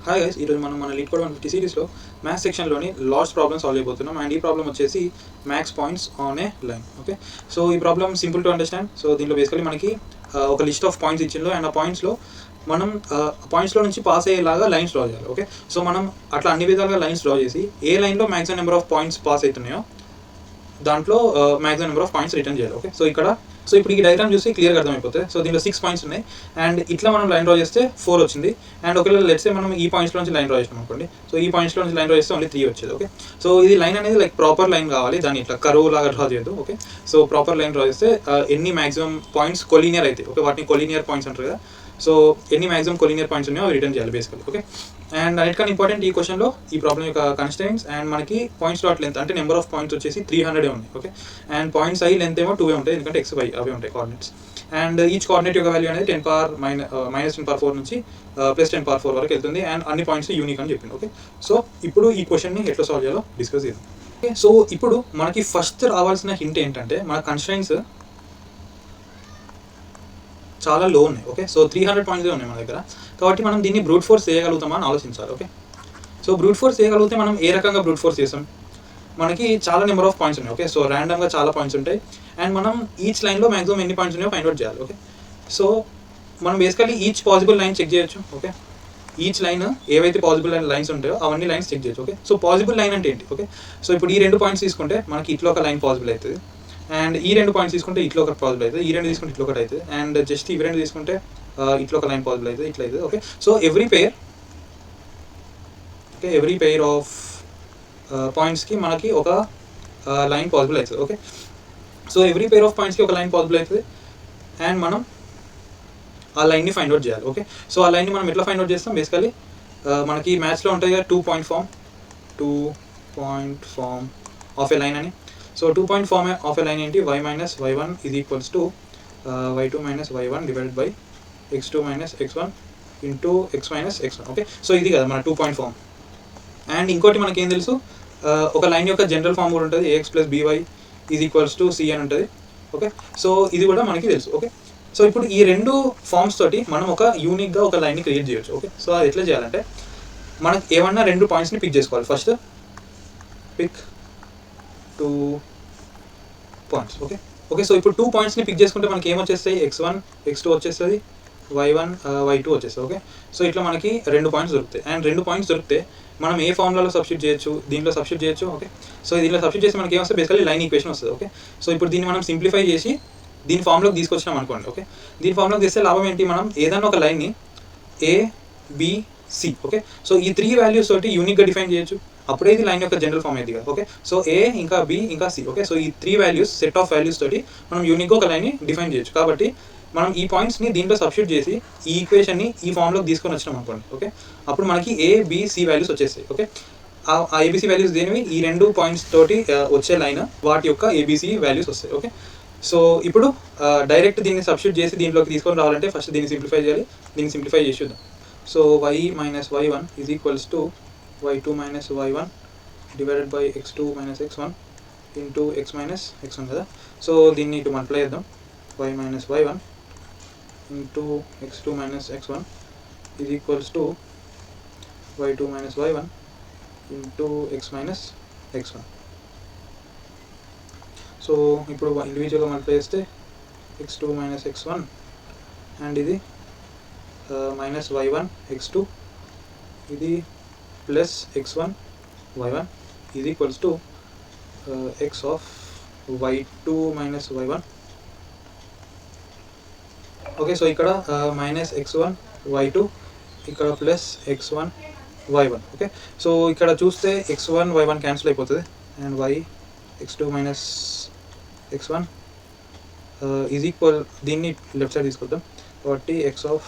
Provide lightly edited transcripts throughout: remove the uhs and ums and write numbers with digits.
Hi guys, ఈరోజు మనం మన లీడ్ కోడ్ 150 సిరీస్లో మ్యాథ్స్ సెక్షన్లోని లాస్ట్ ప్రాబ్లమ్ సాల్వ్ చేయబోతున్నాం. అండ్ ఈ ప్రాబ్లం వచ్చేసి maths points on a line. Okay, so ఈ problem simple to understand. So దీంట్లో బేసికలీ మనకి ఒక లిస్ట్ ఆఫ్ పాయింట్స్ ఇచ్చిందో అండ్ ఆ పాయింట్స్లో మనం పాయింట్స్లో నుంచి పాస్ అయ్యేలాగా లైన్స్ డ్రా చేయాలి. ఓకే, సో మనం అట్లా అన్ని విధాలుగా లైన్స్ డ్రా చేసి ఏ లైన్లో maximum number of points pass అవుతున్నాయో దాంట్లో maximum number of points return చేయాలి. ఓకే, సో ఇప్పుడు ఈ డయాగ్రామ్ చూసి క్లియర్గా అర్థమైపోతుంది. సో దీంట్లో 6 పాయింట్స్ ఉన్నాయి అండ్ ఇట్లా మనం లైన్ డ్రా చేస్తే 4 వచ్చింది. అండ్ ఒకవేళ లెట్స్ సే మనం ఈ పాయింట్స్లో నుంచి లైన్ డ్రా చేస్తాం అనుకోండి, సో ఈ పాయింట్స్లో నుంచి లైన్ డ్రా చేస్తే ఓన్లీ 3 వచ్చేది. ఓకే, సో ఇది లైన్ అనేది లైక్ ప్రాపర్ లైన్ కావాలి, దాన్ని ఇట్లా కరువు లాగా డ్రా చేయదు. Okay, so proper line draw చేస్తే ఎన్ని మ్యాక్సిమం పాయింట్స్ కొలీనియర్ అయితే, ఓకే, వాటిని కొలీనియర్ పాయింట్స్ అంటారు కదా. సో ఎన్ని మ్యాక్సిమం కొలీనియర్ పాయింట్స్ ఉన్నాయో అవి రిటర్న్ చేయాలి బేసికలీ. ఓకే, అండ్ అన్నిటికన్నా ఇంపార్టెంట్ ఈ క్వశ్చన్లో ఈ ప్రాబ్లం యొక్క కన్స్టెంట్స్ అండ్ మనకి పాయింట్స్ డాట్ లెంత్ అంటే నెంబర్ ఆఫ్ పాయింట్స్ వచ్చేసి 300 ఉన్నాయి. Okay, and points I length ఏమో 2 ఉంటాయి, ఎందుకంటే ఎక్స్ వై అవే ఉంటాయి కోఆర్డినేట్స్. అండ్ ఈచ్ కోఆర్డినేట్ యొక్క వాల్యూ అనేది 10⁻⁻⁻⁴ నుంచి +10⁻⁴ వరకు వెళ్తుంది. అండ్ అన్ని పాయింట్స్ యూనిక్ అని చెప్పింది. ఓకే, సో ఇప్పుడు ఈ క్వశ్చన్ని ఎట్లా సాల్వ్ చేయాలో డిస్కస్ చేద్దాం. ఓకే, సో ఇప్పుడు మనకి ఫస్ట్ రావాల్సిన హింట్ ఏంటంటే మన కన్స్టెంట్స్ చాలా లో ఉన్నాయి. ఓకే, సో 300 పాయింట్స్ ఉన్నాయి మన దగ్గర, కాబట్టి మనం దీన్ని బ్రూట్ ఫోర్స్ చేయగలుగుతామా అని ఆలోచించాలి. ఓకే, సో బ్రూట్ ఫోర్స్ చేయగలిగితే మనం ఏ రకంగా బ్రూట్ ఫోర్స్ చేస్తాం? మనకి చాలా నెంబర్ ఆఫ్ పాయింట్స్ ఉన్నాయి. ఓకే, సో ర్యాండమ్గా చాలా పాయింట్స్ ఉంటాయి అండ్ మనం ఈచ్ లైన్లో మ్యాక్సిమం ఎన్ని పాయింట్స్ ఉన్నాయో ఫైండ్ అవుట్ చేయాలి. ఓకే, సో మనం basically each possible line check చేయొచ్చు. ఓకే, ఈచ్ లైన్ ఏవైతే పాసిబుల్ లైన్స్ ఉంటాయో అవన్నీ లైన్స్ చెక్ చేయొచ్చు. ఓకే, సో పాసిబుల్ లైన్ అంటే ఏంటి? ఓకే, సో ఇప్పుడు ఈ 2 పాయింట్స్ తీసుకుంటే మనకి ఇట్లా ఒక లైన్ పాసిబుల్ అవుతుంది అండ్ ఈ 2 పాయింట్స్ తీసుకుంటే ఇట్లా ఒకటి పాసిబుల్ అవుతుంది, ఈ 2 తీసుకుంటే ఇట్లా ఒకటి అవుతుంది అండ్ జస్ట్ ఇవి 2 తీసుకుంటే ఇట్లా ఒక లైన్ పాసిబుల్ అవుతుంది, ఇట్లా అవుతుంది. Okay, so every pair of పాయింట్స్కి మనకి ఒక లైన్ పాసిబుల్ అవుతుంది. Okay, so every pair of పాయింట్స్కి ఒక లైన్ పాసిబుల్ అవుతుంది అండ్ మనం ఆ లైన్ని ఫైండ్ అవుట్ చేయాలి. ఓకే, సో ఆ లైన్ని మనం ఎట్లా ఫైండ్ అవుట్ చేస్తాం? బేసికలీ మనకి మ్యాథ్స్లో ఉంటుంది కదా 2 point form of a line అని. So 2 point form of a line ఏంటి? y minus y1 is equals to y2 minus y1 divided by x2 minus x1 into x minus x1. Okay, so ఇది కదా మన 2 point form. And ఇంకోటి మనకేం తెలుసు, ఒక line యొక్క జనరల్ ఫార్మ్ కూడా ఉంటుంది, ax plus by is equals to c అని ఉంటుంది. ఓకే, సో ఇది కూడా మనకి తెలుసు. ఓకే, సో ఇప్పుడు ఈ 2 ఫార్మ్స్ తోటి మనం ఒక యూనిక్గా ఒక లైన్ని క్రియేట్ చేయొచ్చు. ఓకే, సో అది ఎట్లా చేయాలంటే మనకి ఏమన్నా 2 పాయింట్స్ని పిక్ చేసుకోవాలి. First pick 2 points. Okay, okay, so ఇప్పుడు 2 పాయింట్స్ని పిక్ చేసుకుంటే మనకి ఏమొచ్చేస్తాయి? x1 x2 వచ్చేస్తుంది, y1 y2 వచ్చేస్తుంది. ఓకే, సో ఇట్లా మనకి 2 పాయింట్స్ దొరుకుతాయి అండ్ 2 పాయింట్స్ దొరికితే మనం ఏ ఫార్ములాలో సబ్స్టిట్యూట్ చేయొచ్చు? దీంట్లో సబ్స్టిట్యూట్ చేయొచ్చు. ఓకే, సో దీంట్లో సబ్స్టిట్యూట్ చేసి మనకి ఏమొస్తుంది? బేసికలీ లైన్ ఈక్వేషన్ వస్తుంది. ఓకే, సో ఇప్పుడు దీన్ని మనం సింప్లిఫై చేసి దీని ఫార్ములోకి తీసుకొచ్చినాం అనుకోండి. ఓకే, దీని ఫార్ములోకి తీస్తే లాభం ఏంటి? మనం ఏదైనా ఒక లైన్ని A B C, okay, so ఈ 3 వాల్యూస్ తోటి యూనిక్గా డిఫైన్ చేయొచ్చు, అప్పుడే ఇది లైన్ యొక్క జనరల్ ఫామ్ అయింది కదా. ఓకే, సో ఏ ఇంకా బి ఇంకా సి. ఓకే, సో ఈ 3 వాల్యూస్ సెట్ ఆఫ్ వాల్యూస్ తోటి మనం యూనిక్గా ఒక లైన్ని డిఫైన్ చేయొచ్చు. కాబట్టి మనం ఈ పాయింట్స్ని దీంట్లో సబ్స్టిట్యూట్ చేసి ఈ ఈక్వేషన్ని ఈ ఫామ్లోకి తీసుకొని వచ్చినాం అనుకోండి. ఓకే, అప్పుడు మనకి ఏ బి సి వాల్యూస్ వచ్చేస్తాయి. ఓకే, ఆ ఏబిసి వాల్యూస్ దేనివి? ఈ 2 పాయింట్స్ తోటి వచ్చే లైన్ వాటి యొక్క ఏబిసి వాల్యూస్ వస్తాయి. ఓకే, సో ఇప్పుడు డైరెక్ట్ దీన్ని సబ్స్టిట్యూట్ చేసి దీంట్లోకి తీసుకొని రావాలంటే ఫస్ట్ దీన్ని సింప్లిఫై చేయాలి. దీన్ని సింప్లిఫై చేసి చూద్దాం. So y minus y1 is equals to y2 minus y1 divided by x2 minus x1 into x minus x1 కదా. సో దీన్ని ఇటు మల్టిప్లై చేద్దాం. y minus y1 into x2 minus x1 is equals to y2 minus y1 into x minus x1. So ఇప్పుడు ఇండివిజువల్గా multiply చేస్తే x2 minus x1 and ఇది minus y1 x2 ఇది plus x1 y1 is equals to x of y2 minus y1. Okay, so ఇక్కడ minus x1 y2, ఇక్కడ plus x1 y1. Okay, so ఇక్కడ చూస్తే x1 y1 cancel అయిపోతుంది and y x2 minus x1 is equal, దీన్ని left side తీసుకొద్దాం కాబట్టి x of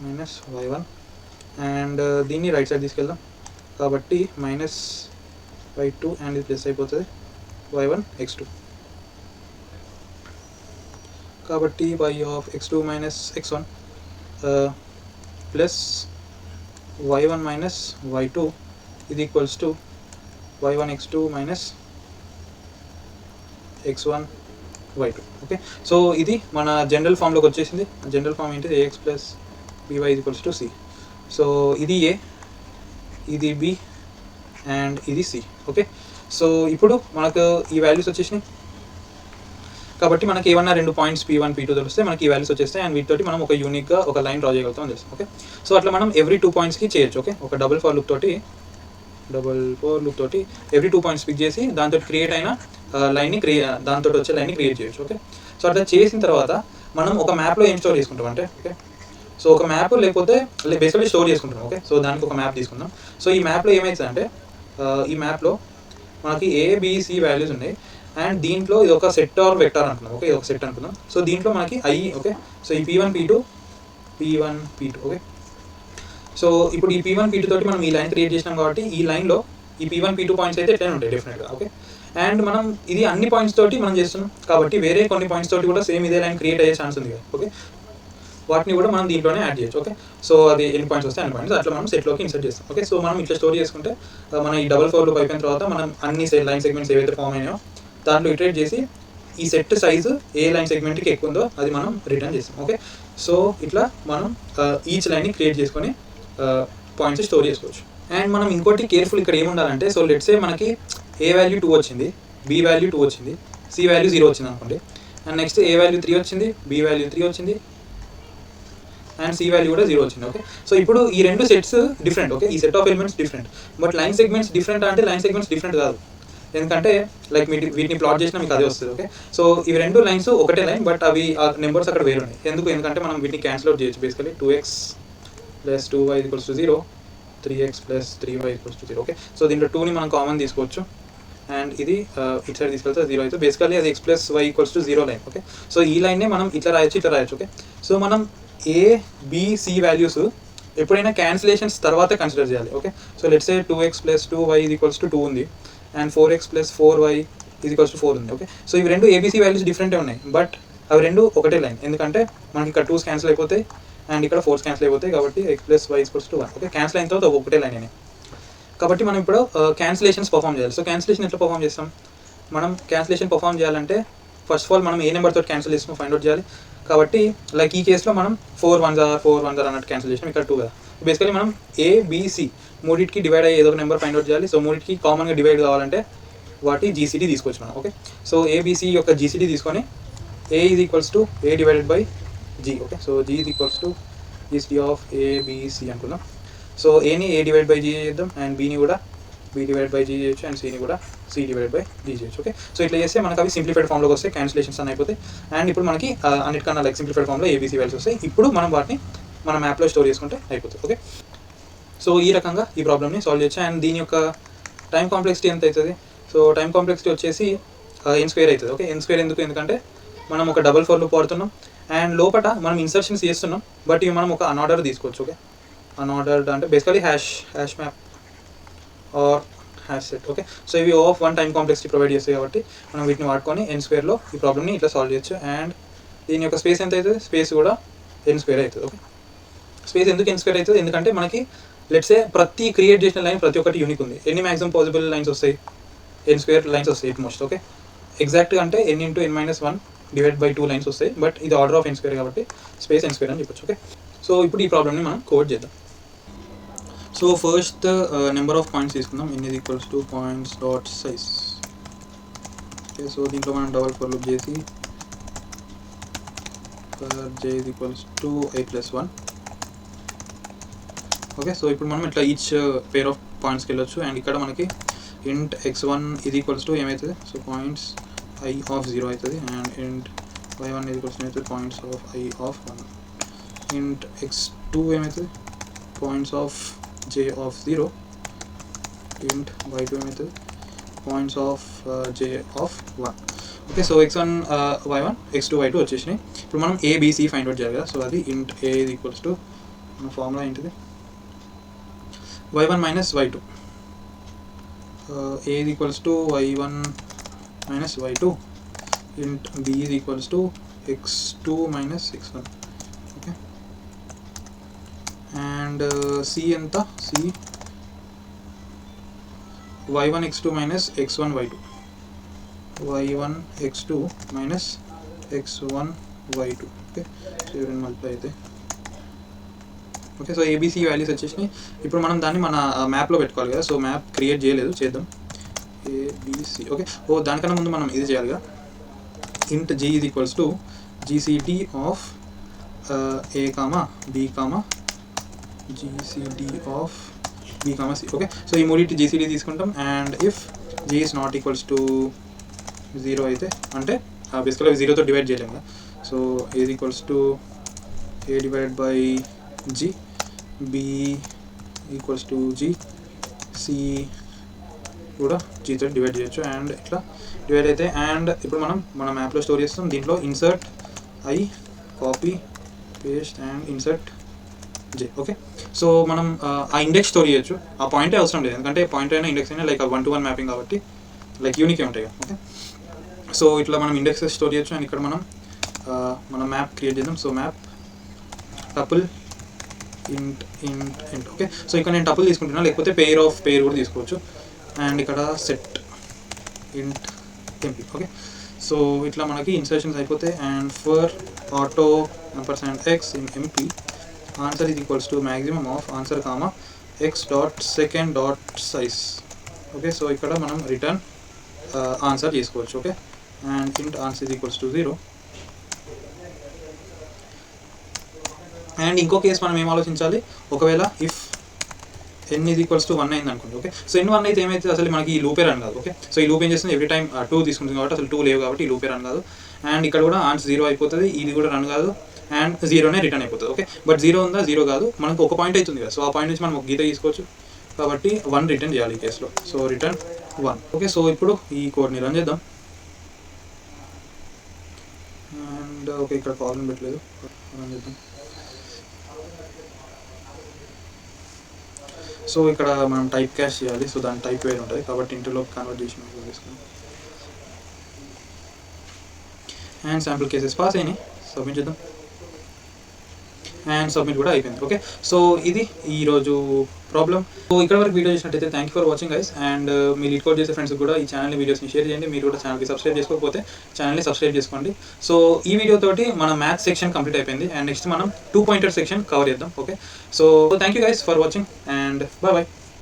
minus y1 and దీన్ని right side తీసుకెళ్దాం కాబట్టి మైనస్ y2 అండ్ ఇది ప్లస్ అయిపోతుంది y1 x2. కాబట్టి y of x2 minus x1 plus y1 minus y2 ఇది equals to y1 x2 minus x1 y2. Okay, so ఇది మన general ఫామ్లోకి వచ్చేసింది. జనరల్ ఫామ్ ఏంటి? ax plus by is equals to c. So ఇది ఏ, ఇది B and ఇది C. Okay, so ఇప్పుడు మనకు ఈ వాల్యూస్ వచ్చేసినాయి కాబట్టి మనకి ఏమన్నా 2 పాయింట్స్ P1 P2 తెలిస్తే మనకి ఈ వాల్యూస్ వచ్చేస్తాయి అండ్ వీటితోటి మనం ఒక యూనిక్గా ఒక లైన్ డ్రా చేయగలుగుతాం అని తెలుసు. ఓకే, సో అట్లా మనం ఎవ్రీ 2 పాయింట్స్కి చేయొచ్చు. ఓకే, ఒక డబుల్ ఫర్ లూప్ తోటి ఎవ్రీ 2 పాయింట్స్ పిక్ చేసి దాంతో క్రియేట్ అయిన లైన్ని దాంతో వచ్చే లైన్ని క్రియేట్ చేయొచ్చు. ఓకే, సో అట్లా చేసిన తర్వాత మనం ఒక మ్యాప్లో ఏం స్టోర్ చేసుకుంటాం అంటే, ఓకే, సో ఒక మ్యాప్ లేకపోతే బేసికలీ స్టోర్ చేసుకుంటాం. ఓకే, సో దానికి ఒక మ్యాప్ తీసుకుందాం. సో ఈ మ్యాప్లో ఏమవుతుందంటే ఈ మ్యాప్లో మనకి ABC వాల్యూస్ ఉన్నాయి అండ్ దీంట్లో ఇది ఒక సెట్ ఆర్ వెక్టార్ అనుకున్నాం. ఓకే, ఇది ఒక సెట్ అనుకున్నాం. సో దీంట్లో మనకి ఓకే, సో ఈ P1 P2 ఓకే, సో ఇప్పుడు ఈ P1 P2 తోటి మనం ఈ లైన్ క్రియేట్ చేసినాం కాబట్టి ఈ లైన్లో ఈ P1 P2 పాయింట్స్ అయితే ఎట్లనే ఉంటాయి డెఫినెట్గా. ఓకే, అండ్ మనం ఇది అన్ని పాయింట్స్ తోటి మనం చేస్తున్నాం కాబట్టి వేరే కొన్ని పాయింట్స్ తోటి కూడా సేమ్ ఇదే లైన్ క్రియేట్ అయ్యే ఛాన్స్ ఉంది కదా. ఓకే, వాటిని కూడా మనం దీంట్లోనే యాడ్ చేయొచ్చు. ఓకే, సో అది ఎన్ని పాయింట్స్ వస్తే అన్ని పాయింట్స్ అట్లా మనం సెట్లోకి ఇన్సర్ట్ చేస్తాం. ఓకే, సో మనం ఇట్లా స్టోర్ చేసుకుంటే మన ఈ డబల్ ఫర్ లూప్ అయిపోయిన తర్వాత మనం అన్ని లైన్ సెగ్మెంట్స్ ఏవైతే ఫామ్ అయినాయో దాంట్లో ఇటరేట్ చేసి ఈ సెట్ సైజు ఏ లైన్ సెగ్మెంట్కి ఎక్కువ ఉందో అది మనం రిటర్న్ చేస్తాం. ఓకే, సో ఇట్లా మనం ఈచ్ లైన్ని క్రియేట్ చేసుకొని పాయింట్స్ స్టోర్ చేసుకోవచ్చు. అండ్ మనం ఇంకోటి కేర్ఫుల్ ఇక్కడ ఏముండాలంటే, సో లెట్సే మనకి ఏ వాల్యూ 2 వచ్చింది, బి వాల్యూ 2 వచ్చింది, సి వాల్యూ 0 వచ్చింది అనుకోండి, అండ్ నెక్స్ట్ ఏ వాల్యూ 3 వచ్చింది, బి వాల్యూ 3 వచ్చింది అండ్ సి వాల్యూ కూడా 0 వచ్చింది. ఓకే, సో ఇప్పుడు ఈ రెండు సెట్స్ డిఫరెంట్. ఓకే, ఈ set of elements different but line segments different అంటే లైన్ సెగ్మెంట్స్ డిఫరెంట్ కాదు, ఎందుకంటే లైక్ వీటిని ప్లాట్ చేసినా మీకు అదే వస్తుంది. ఓకే, సో ఇవి రెండు లైన్స్ ఒకటే లైన్ బట్ అవి ఆ నెంబర్స్ అక్కడ వేరు ఉన్నాయి. ఎందుకంటే మనం వీటిని క్యాన్సిల్ అవుట్ చేయొచ్చు. Basically 2x + 2y = 0, 3x + 3y = 0. Okay, so దీంట్లో 2ని మనం కామన్ తీసుకోవచ్చు అండ్ ఇది ఇటు సైడ్ తీసుకెళ్తే 0 అయితే బేసికలీ అది x + y = 0 line. Okay, so ఈ లైన్నే మనం ఇట్లా రాయొచ్చు. ఓకే, సో మనం ABC వాల్యూస్ ఎప్పుడైనా క్యాన్సిలేషన్స్ తర్వాత కన్సిడర్ చేయాలి. Okay, so let's say 2x + 2y = 2 ఉంది అండ్ 4x + 4y = 4 ఉంది. ఓకే, సో ఇవి రెండు ABC వాల్యూస్ డిఫరెంటే ఉన్నాయి బట్ అవి రెండు ఒకటే లైన్, ఎందుకంటే మనకి ఇక్కడ 2s క్యాన్సిల్ అయిపోతాయి అండ్ ఇక్కడ 4s క్యాన్సిల్ అయిపోతాయి కాబట్టి x + y = 1. ఓకే, క్యాన్సిల్ అయిన తర్వాత ఒకటే లైన్ అని కాబట్టి మనం ఇప్పుడు క్యాన్సిలేషన్స్ పర్ఫామ్ చేయాలి. సో క్యాన్సిలేషన్ ఎట్లా పర్ఫామ్ చేస్తాం? మనం క్యాన్సిలేషన్ పర్ఫామ్ చేయాలంటే ఫస్ట్ ఆఫ్ ఆల్ మనం ఏ నెంబర్ తోటి క్యాన్సిల్ చేస్తామో ఫైండ్ అవుట్ చేయాలి. కాబట్టి లైక్ ఈ కేసులో మనం 4 1s అన్నట్టు క్యాన్సిల్ చేసినాం, ఇక్కడ 2 కదా. బేసికలీ మనం ABC మూడింటికి డివైడ్ అయ్యే ఏదో ఒక నెంబర్ ఫైండ్ అవుట్ చేయాలి. సో మూడింటికి కామన్గా డివైడ్ కావాలంటే వాటి GCD తీసుకోవచ్చు మనం. ఓకే, సో ABC యొక్క GCD తీసుకొని A = A/G. Okay, so G = GCD of ABC అనుకుందాం. సో ఏని A/G చేద్దాం అండ్ బీని కూడా B/G చేయొచ్చు అండ్ సిని కూడా C/G చేయొచ్చు. ఓకే, సో ఇట్లా చేస్తే మనకు అవి సింప్లిఫైడ్ ఫామ్లోకి వస్తాయి, క్యాన్సిలేషన్స్ అని అయిపోతాయి అండ్ ఇప్పుడు మనకి అన్నిటికన్నా లైక్ సింప్లిఫైడ్ ఫామ్లో ABC వాల్యూస్ వస్తాయి. ఇప్పుడు మనం వాటిని మన మ్యాప్లో స్టోర్ చేసుకుంటే అయిపోతుంది. ఓకే, సో ఈ రకంగా ఈ ప్రాబ్లమ్ని సాల్వ్ చేయొచ్చు అండ్ దీని యొక్క టైం కాంప్లెక్సిటీ ఎంత అవుతుంది? సో టైం కాంప్లెక్సిటీ వచ్చేసి n² అవుతుంది. ఓకే, n² ఎందుకంటే మనం ఒక డబుల్ ఫర్ లూప్ వాడుతున్నాం అండ్ లోపల మనం ఇన్సర్షన్స్ చేస్తున్నాం బట్ ఇవి మనం ఒక అన్ఆర్డర్ తీసుకోవచ్చు. ఓకే, అన్ఆర్డర్డ్ అంటే basically hash map are hash set. Okay, so ఇవి O(1) టైం కాంప్లెక్సిటీ ప్రొవైడ్ చేస్తాయి కాబట్టి మనం వీటిని వాడుకొని n² ఈ ప్రాబ్లమ్ని ఇట్లా సాల్వ్ చేయొచ్చు అండ్ దీని యొక్క స్పేస్ ఎంత అవుతుంది? స్పేస్ కూడా n² అవుతుంది. ఓకే, స్పేస్ ఎందుకు n² అవుతుంది? ఎందుకంటే మనకి లెట్సే ప్రతి క్రియేట్ చేసిన లైన్ ప్రతి ఒక్కటి యూనిక్ ఉంది. ఎన్ని మ్యాక్సిమం పాసిబుల్ లైన్స్ వస్తాయి? n² లైన్స్ వస్తాయి ఎట్ మోస్ట్. ఓకే, ఎగ్జాక్ట్గా అంటే n × n - 1 / 2 లైన్స్ వస్తాయి బట్ ఇది ఆర్డర్ ఆఫ్ n² కాబట్టి స్పేస్ n² అని చెప్పొచ్చు. ఓకే, సో ఇప్పుడు ఈ ప్రాబ్లమ్ని మనం కోడ్ చేద్దాం. So first number of points తీసుకుందాం. n = points.size. ఓకే, సో దీంట్లో మనం డబల్ ఫర్ లూప్ చేసి j = i+1. ఓకే, సో ఇప్పుడు మనం ఇట్లా ఈచ్ పేర్ ఆఫ్ పాయింట్స్కి వెళ్ళొచ్చు అండ్ ఇక్కడ మనకి int x1 = ఏమవుతుంది? సో పాయింట్స్ i of 0 అవుతుంది and int y1 = points of i of 1. int x2 ఏమవుతుంది? Points of j of 0. int y2 ఏమవుతుంది? Points of j of 1. Okay, so x1 y1 x2 y2 వచ్చేసినాయి. ఇప్పుడు మనం ABC find out చేయాలి కదా. So అది int a = మన formula ఏంటిది? y1 - y2. a = y1 - y2. int b = x2 - x1. Okay, and c ఎంత? c y1 x2 - x1 y2. y1 x2 - x1 y2. Okay, so ఇవన్నీ మల్టిప్లై అయితే okay. So ABC values వచ్చేసినాయి. ఇప్పుడు మనం దాన్ని మన మ్యాప్లో పెట్టుకోవాలి కదా. సో మ్యాప్ క్రియేట్ చేయలేదు, చేద్దాం. ABC okay. దానికన్నా ముందు మనం ఇది చేయాలిగా. int g is equals to gcd of a comma b comma gcd of b comma c. Okay. So ఈ మూడింటి gcd తీసుకుంటాం. And if g is not equals to 0 అయితే, అంటే బేసికల్గా 0తో డివైడ్ చేయలేము కదా. So a is equals to a divided by g, b equals to g, c కూడా జీతో డివైడ్ చేయొచ్చు. అండ్ ఇట్లా డివైడ్ అయితే, అండ్ ఇప్పుడు మనం మన మ్యాప్లో స్టోర్ చేస్తాం. దీంట్లో insert I, copy, paste and insert J. Okay. So మనం ఆ ఇండెక్స్ స్టోర్ చేయొచ్చు. ఆ పాయింటే అవసరం లేదు, ఎందుకంటే పాయింట్ అయినా ఇండెక్స్ అయినా లైక్ 1-to-1 మ్యాపింగ్ కాబట్టి లైక్ యూనికే ఉంటాయి. ఓకే. సో ఇట్లా మనం ఇండెక్స్ స్టోర్ చేయొచ్చు. అండ్ ఇక్కడ మనం మన మ్యాప్ క్రియేట్ చేద్దాం. సో మ్యాప్ టపుల్ ఇంట్ ఇంట్ ఇంట్. ఓకే. సో ఇక్కడ నేను టపుల్ తీసుకుంటున్నా, లేకపోతే పేర్ ఆఫ్ పేర్ కూడా తీసుకోవచ్చు. అండ్ ఇక్కడ సెట్ ఇంట్ ఎంపీ. ఓకే. సో ఇట్లా మనకి ఇన్సర్షన్స్ అయిపోతాయి. And for auto %x in MP answer is equals to maximum of answer comma x.second.size. Okay. So ఇక్కడ మనం రిటర్న్ ఆన్సర్ చేసుకోవచ్చు. ఓకే. అండ్ ఇంట్ answer is equals to 0. And ఇంకో case మనం ఏం ఆలోచించాలి, ఒకవేళ if n is equals to 1 అయింది అనుకోండి. ఓకే. సో n 1 అయితే ఏమైతే అసలు మనకి ఈ లూపే రన్ కాదు. ఓకే. సో ఈ లూప్ ఏం చేస్తుంది, ఎవ్రీ టైం 2 తీసుకుంటుంది కాబట్టి అసలు 2 లేవు కాబట్టి ఈ లూపే రన్ కాదు. అండ్ ఇక్కడ కూడా ఆన్సర్ 0 అయిపోతుంది, ఇది కూడా రన్ కాదు. అండ్ 0నే రిటర్న్ అయిపోతుంది. ఓకే. బట్ 0 ఉందా, 0 కాదు, మనకు ఒక పాయింట్ అవుతుంది కదా. సో ఆ పాయింట్ నుంచి మనం ఒక గీత తీసుకోవచ్చు కాబట్టి 1 రిటర్న్ చేయాలి ఈ కేసులో. So return 1. ఓకే. సో ఇప్పుడు ఈ కోడ్ని రన్ చేద్దాం. అండ్ ఓకే, ఇక్కడ కాలం పెట్టలేదు, రన్ చేద్దాం. సో ఇక్కడ మనం టైప్ క్యాష్ చేయాలి. సో దాని టైప్ వేరే ఉంటుంది కాబట్టి ఇంటర్లోకి కన్వర్ట్ చేసి తీసుకున్నాం. అండ్ శాంపుల్ కేసెస్ పాస్ అయినాయి, సబ్మిట్ చేద్దాం. అండ్ సబ్మిట్ కూడా అయిపోయింది. ఓకే. సో ఇది ఈరోజు ప్రాబ్లం. సో ఇక్కడ వరకు వీడియో చేసినట్టయితే thank you for watching guys. And me lead code చేసే ఫ్రెండ్స్ కూడా ఈ ఛానల్ని వీడియోస్ని షేర్ చేయండి. మీరు కూడా ఛానల్కి సబ్స్క్రైబ్ చేసుకోకపోతే ఛానల్ని సబ్స్క్రైబ్ చేసుకోండి. సో ఈ వీడియో తోటి మన మ్యాథ్స్ సెక్షన్ కంప్లీట్ అయిపోయింది. అండ్ నెక్స్ట్ మనం 2 పాయింటర్ సెక్షన్ కవర్ చేద్దాం. Okay. So thank you guys for watching and bye bye.